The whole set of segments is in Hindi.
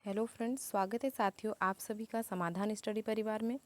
हेलो फ्रेंड्स, स्वागत है साथियों आप सभी का समाधान स्टडी परिवार में।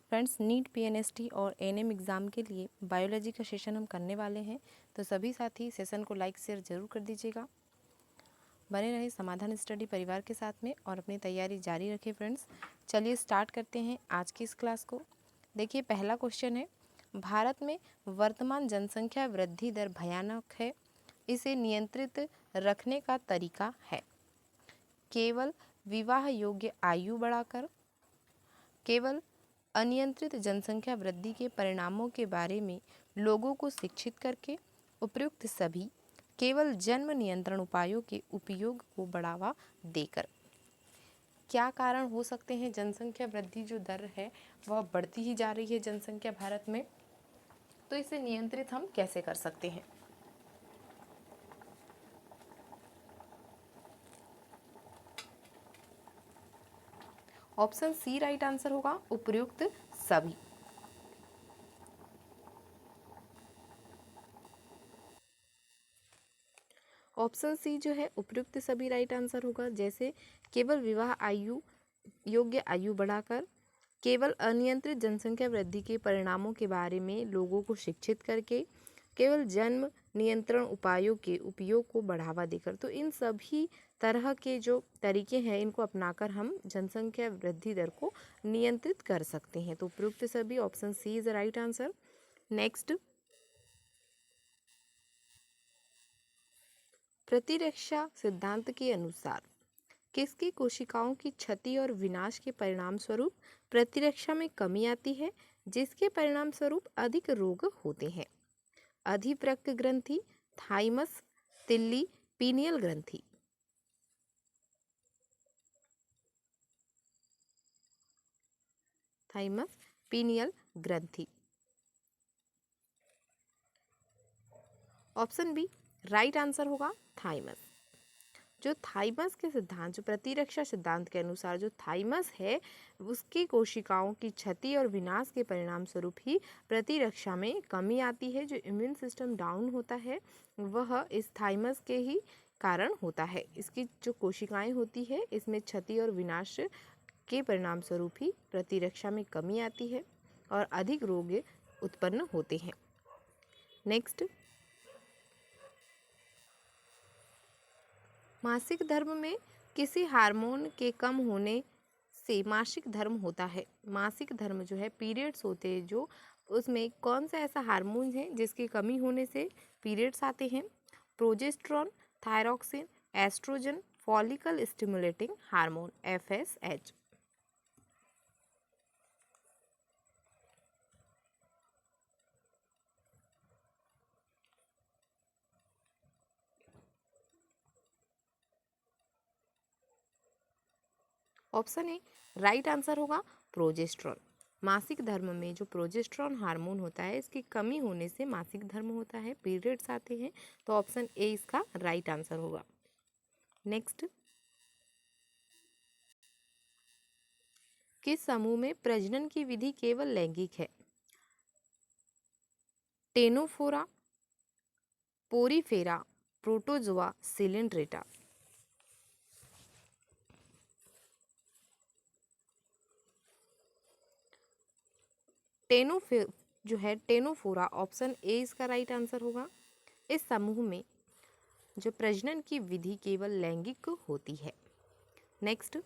फ्रेंड्स, नीट पीएनएसटी और एएनएम एग्ज़ाम के लिए बायोलॉजी का सेशन हम करने वाले हैं, तो सभी साथी सेशन को लाइक शेयर ज़रूर कर दीजिएगा। बने रहे समाधान स्टडी परिवार के साथ में और अपनी तैयारी जारी रखें। फ्रेंड्स, चलिए स्टार्ट करते हैं आज की इस क्लास को। देखिए, पहला क्वेश्चन है, भारत में वर्तमान जनसंख्या वृद्धि दर भयानक है, इसे नियंत्रित रखने का तरीका है। केवल विवाह योग्य आयु बढ़ाकर, केवल अनियंत्रित जनसंख्या वृद्धि के परिणामों के बारे में लोगों को शिक्षित करके, उपयुक्त सभी, केवल जन्म नियंत्रण उपायों के उपयोग को बढ़ावा देकर। क्या कारण हो सकते हैं? जनसंख्या वृद्धि जो दर है वह बढ़ती ही जा रही है जनसंख्या भारत में, तो इसे नियंत्रित हम कैसे कर सकते हैं? ऑप्शन सी राइट आंसर होगा, उपयुक्त सभी। ऑप्शन सी जो है उपयुक्त सभी राइट आंसर होगा। जैसे केवल विवाह आयु योग्य आयु बढ़ाकर, केवल अनियंत्रित जनसंख्या वृद्धि के परिणामों के बारे में लोगों को शिक्षित करके, केवल जन्म नियंत्रण उपायों के उपयोग को बढ़ावा देकर। तो इन सभी तरह के जो तरीके हैं इनको अपनाकर हम जनसंख्या वृद्धि दर को नियंत्रित कर सकते हैं। तो उपयुक्त सभी, option C is the right answer. Next, प्रतिरक्षा सिद्धांत के अनुसार किसकी कोशिकाओं की क्षति और विनाश के परिणाम स्वरूप प्रतिरक्षा में कमी आती है, जिसके परिणाम स्वरूप अधिक रोग होते हैं? अधिवृक्क ग्रंथि, थाइमस, तिल्ली, पीनियल ग्रंथि। थाइमस, पीनियल ग्रंथि। ऑप्शन बी राइट आंसर होगा, थाइमस। जो थाइमस के सिद्धांत, जो प्रतिरक्षा सिद्धांत के अनुसार जो थाइमस है उसकी कोशिकाओं की क्षति और विनाश के परिणाम स्वरूप ही प्रतिरक्षा में कमी आती है। जो इम्यून सिस्टम डाउन होता है वह इस थाइमस के ही कारण होता है। इसकी जो कोशिकाएं होती है इसमें क्षति और विनाश के परिणाम स्वरूप ही प्रतिरक्षा में कमी आती है और अधिक रोग उत्पन्न होते हैं। नेक्स्ट, मासिक धर्म में किसी हार्मोन के कम होने से मासिक धर्म होता है। मासिक धर्म जो है, पीरियड्स होते हैं जो, उसमें कौन सा ऐसा हार्मोन है जिसकी कमी होने से पीरियड्स आते हैं? Progesterone, thyroxine, estrogen, follicle stimulating hormone, FSH। Option A right answer होगा, प्रोजेस्टेरॉन। मासिक धर्म में जो प्रोजेस्टेरॉन हार्मोन होता है इसकी कमी होने से मासिक धर्म होता है, पीरियड्स आते हैं। तो ऑप्शन ए इसका राइट आंसर होगा। नेक्स्ट, किस समूह में प्रजनन की विधि केवल लैंगिक है? Ctenophora, Porifera, protozoa, Coelenterata. टेनोफे जो है टेनोफोरा, ऑप्शन ए इसका राइट आंसर होगा। इस समूह में जो प्रजनन की विधि केवल लैंगिक होती है। नेक्स्ट,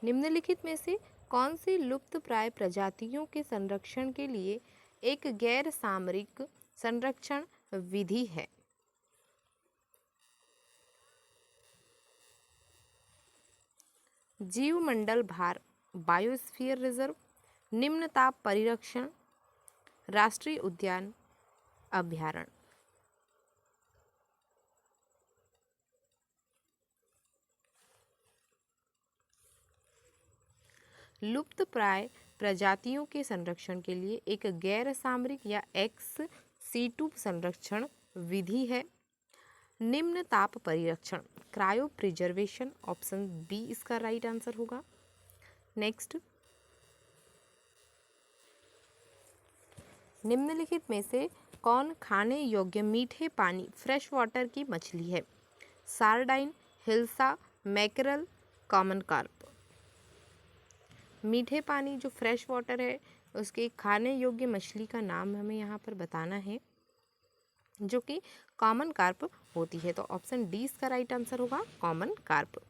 निम्नलिखित में से कौन सी लुप्त प्राय प्रजातियों के संरक्षण के लिए एक गैर सामरिक संरक्षण विधि है? जीवमंडल भार, बायोस्फीयर रिजर्व, निम्न ताप परिरक्षण, राष्ट्रीय उद्यान, अभ्यारण्य। लुप्त प्राय प्रजातियों के संरक्षण के लिए एक गैर सामरिक या ex-situ संरक्षण विधि है निम्न ताप परिरक्षण, क्रायो प्रिजर्वेशन। ऑप्शन बी इसका राइट आंसर होगा। नेक्स्ट, निम्नलिखित में से कौन खाने योग्य मीठे पानी फ्रेश वाटर की मछली है? Sardine, hilsa, mackerel, common carp. मीठे पानी जो फ्रेश वाटर है उसके खाने योग्य मछली का नाम हमें यहाँ पर बताना है जो कि कॉमन कार्प होती है। तो ऑप्शन डी इसका राइट आंसर होगा, कॉमन कार्प।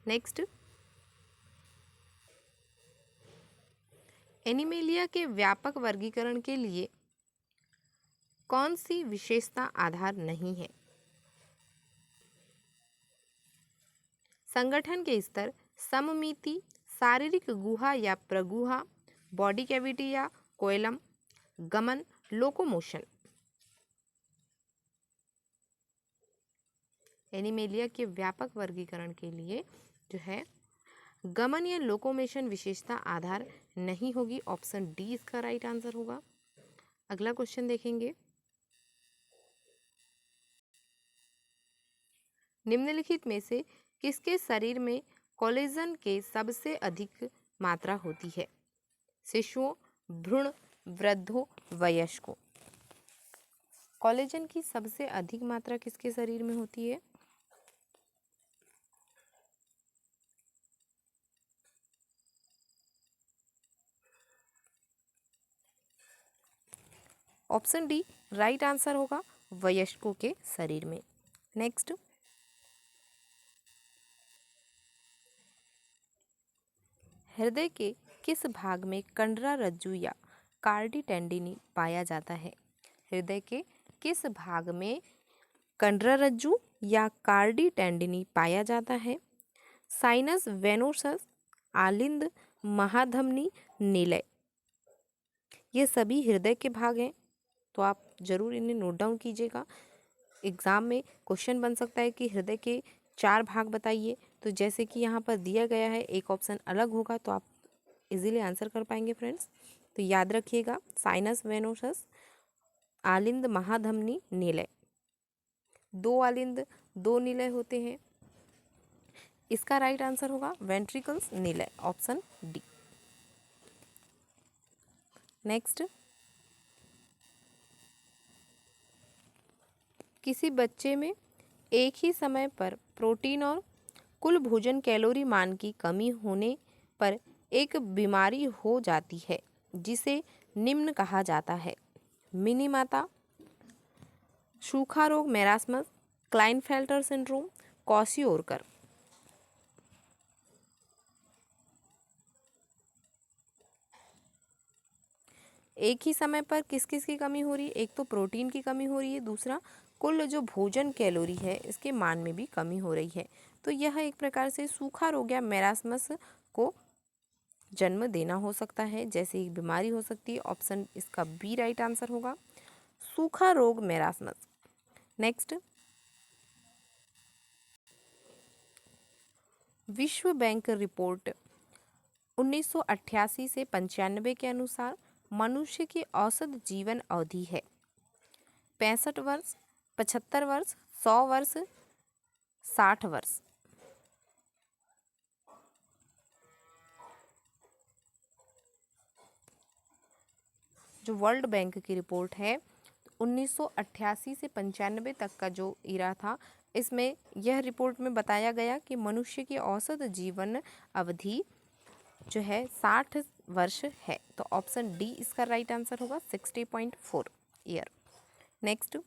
नेक्स्ट, एनिमेलिया के व्यापक वर्गीकरण के लिए कौन सी विशेषता आधार नहीं है? संगठन के स्तर, सममिति, शारीरिक गुहा या प्रगुहा, बॉडी कैविटी या कोएलम, गमन, लोकोमोशन। एनिमेलिया के व्यापक वर्गीकरण के लिए जो है गमन या लोकोमोशन विशेषता आधार नहीं होगी। ऑप्शन डी इसका राइट आंसर होगा। अगला क्वेश्चन देखेंगे, निम्नलिखित में से किसके शरीर में कोलेजन के सबसे अधिक मात्रा होती है? शिशुओं, भ्रूण, वृद्धों, वयस्कों। कोलेजन की सबसे अधिक मात्रा किसके शरीर में होती है? ऑप्शन डी राइट आंसर होगा, वयस्कों के शरीर में। नेक्स्ट, हृदय के किस भाग में कंडरा रज्जु या कार्डी टेंडिनी पाया जाता है? हृदय के किस भाग में कंडरा रज्जु या कार्डी टेंडिनी पाया जाता है? साइनस वेनोसस, आलिंद, महाधमनी, निलय। ये सभी हृदय के भाग हैं, तो आप जरूर इन्हें नोट डाउन कीजिएगा। एग्जाम में क्वेश्चन बन सकता है कि हृदय के 4 भाग बताइए, तो जैसे कि यहाँ पर दिया गया है एक ऑप्शन अलग होगा तो आप इजीली आंसर कर पाएंगे फ्रेंड्स। तो याद रखिएगा, साइनस वेनोसस, आलिंद, महाधमनी, निलय। 2 आलिंद 2 निलय होते हैं। इसका राइट आंसर होगा वेंट्रिकल्स, निलय, ऑप्शन डी। नेक्स्ट, किसी बच्चे में एक ही समय पर प्रोटीन और कुल भोजन कैलोरी मान की कमी होने पर एक बीमारी हो जाती है जिसे निम्न कहा जाता है? मिनीमाता, सूखा रोग मेरास्मस, क्लाइनफेल्टर सिंड्रोम, क्वाशियोरकर। एक ही समय पर किस किस की कमी हो रही है? एक तो प्रोटीन की कमी हो रही है, दूसरा कुल जो भोजन कैलोरी है इसके मान में भी कमी हो रही है। तो यह एक प्रकार से सूखा रोग या मेरास्मस को जन्म देना हो सकता है, जैसे एक बीमारी हो सकती है। ऑप्शन इसका बी राइट आंसर होगा, सूखा रोग मेरास्मस। नेक्स्ट, विश्व बैंक रिपोर्ट 1988 से 95 के अनुसार मनुष्य की औसत जीवन अवधि है 65 वर्ष, 75 वर्ष, 100 वर्ष, 60 वर्ष। जो वर्ल्ड बैंक की रिपोर्ट है 1988 से 95 तक का जो इरा था, इसमें यह रिपोर्ट में बताया गया कि मनुष्य की औसत जीवन अवधि जो है 60 वर्ष है। तो ऑप्शन डी इसका राइट आंसर होगा, 60.4 ईयर। नेक्स्ट,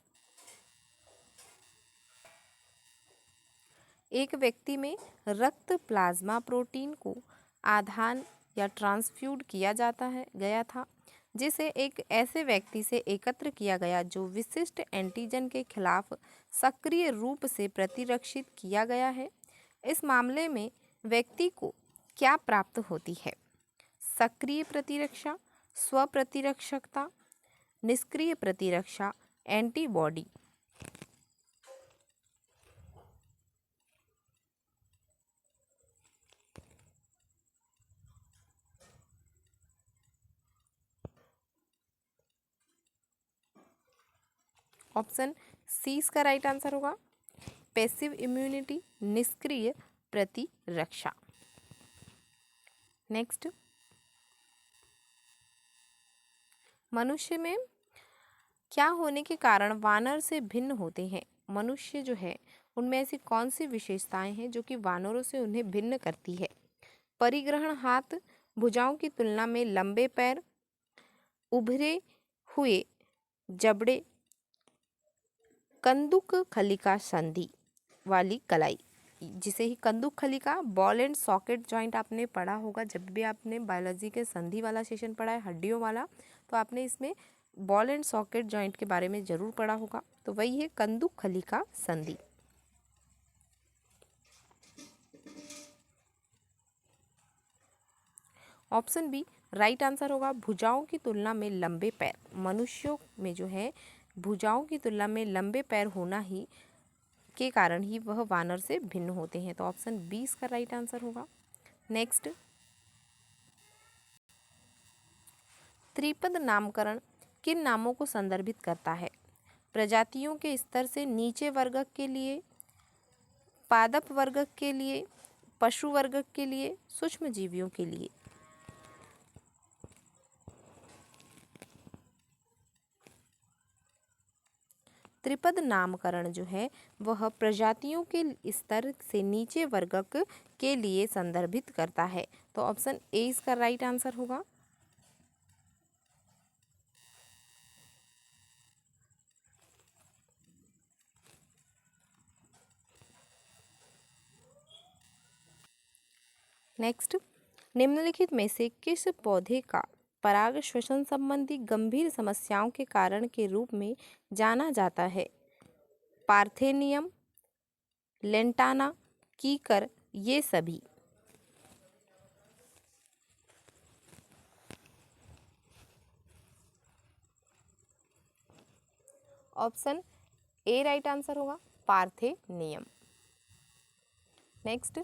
एक व्यक्ति में रक्त प्लाज्मा प्रोटीन को आधान या ट्रांसफ्यूज किया गया था, जिसे एक ऐसे व्यक्ति से एकत्र किया गया जो विशिष्ट एंटीजन के खिलाफ सक्रिय रूप से प्रतिरक्षित किया गया है। इस मामले में व्यक्ति को क्या प्राप्त होती है? सक्रिय प्रतिरक्षा, स्वप्रतिरक्षकता, निष्क्रिय प्रतिरक्षा, एंटीबॉडी। ऑप्शन सी इसका राइट आंसर होगा, पैसिव इम्यूनिटी, निष्क्रिय प्रतिरक्षा। नेक्स्ट, मनुष्य में क्या होने के कारण वानर से भिन्न होते हैं? मनुष्य जो है उनमें ऐसी कौन सी विशेषताएं हैं जो कि वानरों से उन्हें भिन्न करती है? परिग्रहण हाथ, भुजाओं की तुलना में लंबे पैर, उभरे हुए जबड़े, कंदुक खलिका संधि वाली कलाई, जिसे ही कंदुक खलिका, बॉल एंड सॉकेट जॉइंट आपने पढ़ा होगा। जब भी आपने बायोलॉजी के संधि वाला सेशन पढ़ा है, हड्डियों वाला, तो आपने इसमें बॉल एंड सॉकेट जॉइंट के बारे में जरूर पढ़ा होगा। तो वही है कंदुक खलिका संधि। ऑप्शन बी राइट आंसर होगा। भुजाओं की तुलना में लंबे पैर, मनुष्यों में जो है भुजाओं की तुलना में लंबे पैर होना ही के कारण ही वह वानर से भिन्न होते हैं। तो ऑप्शन बी इसका राइट आंसर होगा। नेक्स्ट, त्रिपद नामकरण किन नामों को संदर्भित करता है? प्रजातियों के स्तर से नीचे वर्ग के लिए, पादप वर्ग के लिए, पशु वर्ग के लिए, सूक्ष्म जीवियों के लिए। त्रिपद नामकरण जो है वह प्रजातियों के स्तर से नीचे वर्ग के लिए संदर्भित करता है। तो ऑप्शन ए इसका राइट आंसर होगा। नेक्स्ट, निम्नलिखित में से किस पौधे का पराग श्वसन संबंधी गंभीर समस्याओं के कारण के रूप में जाना जाता है? पार्थेनियम, लेंटाना, कीकर, ये सभी। ऑप्शन ए राइट आंसर होगा, पार्थेनियम। नेक्स्ट,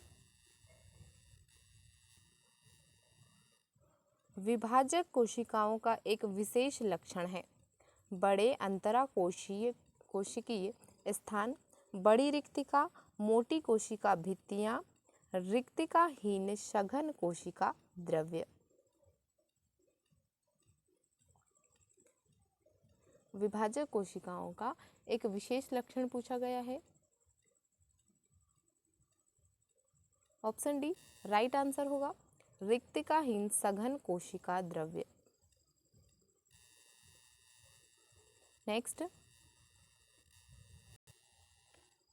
विभाजक कोशिकाओं का एक विशेष लक्षण है? बड़े कोशिकीय स्थान, बड़ी रिक्तिका, मोटी कोशिका भित्तियां, रिक्तिकाहीन सघन कोशिका द्रव्य। विभाजक कोशिकाओं का एक विशेष लक्षण पूछा गया है। ऑप्शन डी राइट आंसर होगा, रिक्तिकाहीन सघन कोशिका द्रव्य। नेक्स्ट,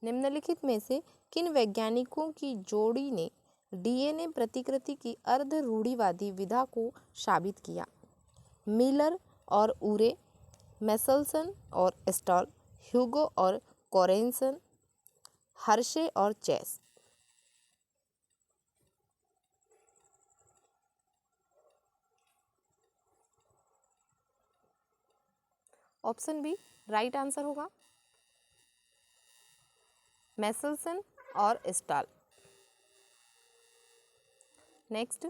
निम्नलिखित में से किन वैज्ञानिकों की जोड़ी ने डीएनए प्रतिकृति की अर्ध रूढ़िवादी विधा को साबित किया? मिलर और उरे, मेसलसन और स्टॉल, ह्यूगो और कोरेंसन, हर्शे और Chase. Option B right answer होगा, मेसलसन और स्टॉल। नेक्स्ट,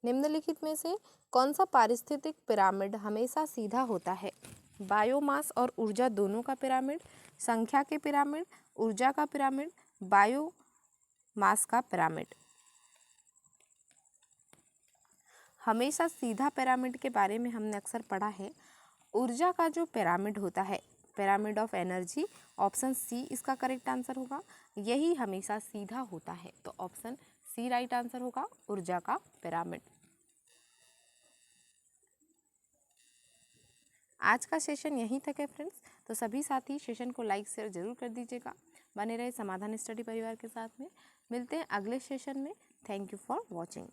निम्नलिखित में से कौन सा पारिस्थितिक पिरामिड हमेशा सीधा होता है? बायोमास और ऊर्जा दोनों का पिरामिड, संख्या के पिरामिड, ऊर्जा का पिरामिड, बायोमास का पिरामिड। हमेशा सीधा पिरामिड के बारे में हमने अक्सर पढ़ा है। ऊर्जा का जो पिरामिड होता है, pyramid of energy, option C इसका करेक्ट आंसर होगा। यही हमेशा सीधा होता है। तो ऑप्शन सी राइट आंसर होगा, ऊर्जा का पिरामिड। आज का सेशन यहीं तक है फ्रेंड्स। तो सभी साथी सेशन को लाइक शेयर जरूर कर दीजिएगा। बने रहे समाधान स्टडी परिवार के साथ में। मिलते हैं अगले सेशन में। Thank you for watching.